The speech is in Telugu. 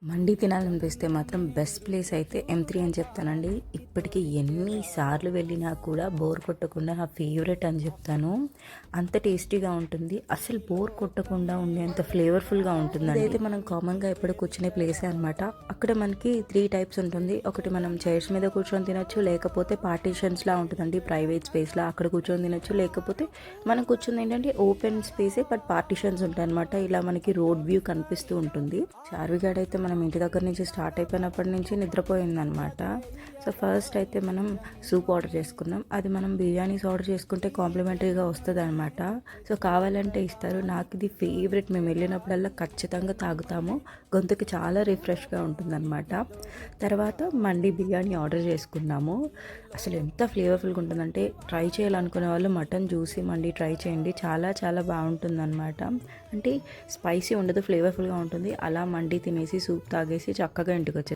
మండి తినాలనిపిస్తే మాత్రం బెస్ట్ ప్లేస్ అయితే M3 అని చెప్తానండి. ఇప్పటికి ఎన్నిసార్లు వెళ్ళినా కూడా బోర్ కొట్టకుండా నా ఫేవరెట్ అని చెప్తాను. అంత టేస్టీగా ఉంటుంది. అసలు బోర్ కొట్టకుండా ఉండేంత ఫ్లేవర్ఫుల్గా ఉంటుందండి. ఇదైతే మనం కామన్గా ఎప్పుడు కూర్చునే ప్లేసే అనమాట. అక్కడ మనకి 3 టైప్స్ ఉంటుంది. ఒకటి మనం చైర్స్ మీద కూర్చొని తినొచ్చు, లేకపోతే పార్టీషన్స్లా ఉంటుందండి ప్రైవేట్ స్పేస్లో అక్కడ కూర్చొని తినొచ్చు, లేకపోతే మనం కూర్చొని ఏంటంటే ఓపెన్ స్పేసే బట్ పార్టీషన్స్ ఉంటాయి అనమాట. ఇలా మనకి రోడ్ వ్యూ కనిపిస్తూ ఉంటుంది. చార్విగాడ్ అయితే మనం ఇంటి దగ్గర నుంచి స్టార్ట్ అయిపోయినప్పటి నుంచి నిద్రపోయిందనమాట. సో ఫస్ట్ అయితే మనం సూప్ ఆర్డర్ చేసుకున్నాం. అది మనం బిర్యానీస్ ఆర్డర్ చేసుకుంటే కాంప్లిమెంటరీగా వస్తుంది అనమాట. సో కావాలంటే ఇస్తారు. నాకు ఇది ఫేవరెట్. మేము వెళ్ళినప్పుడల్లా ఖచ్చితంగా తాగుతాము. గొంతుకి చాలా రిఫ్రెష్గా ఉంటుందన్నమాట. తర్వాత మండి బిర్యానీ ఆర్డర్ చేసుకున్నాము. అసలు ఎంత ఫ్లేవర్ఫుల్గా ఉంటుందంటే ట్రై చేయాలనుకునే వాళ్ళు మటన్ జ్యూసీ మండి ట్రై చేయండి. చాలా చాలా బాగుంటుందన్నమాట. అంటే స్పైసీ ఉండదు, ఫ్లేవర్ఫుల్గా ఉంటుంది. అలా మండి తినేసి సూప్ తాగేసి చక్కగా ఇంటికి వచ్చేది.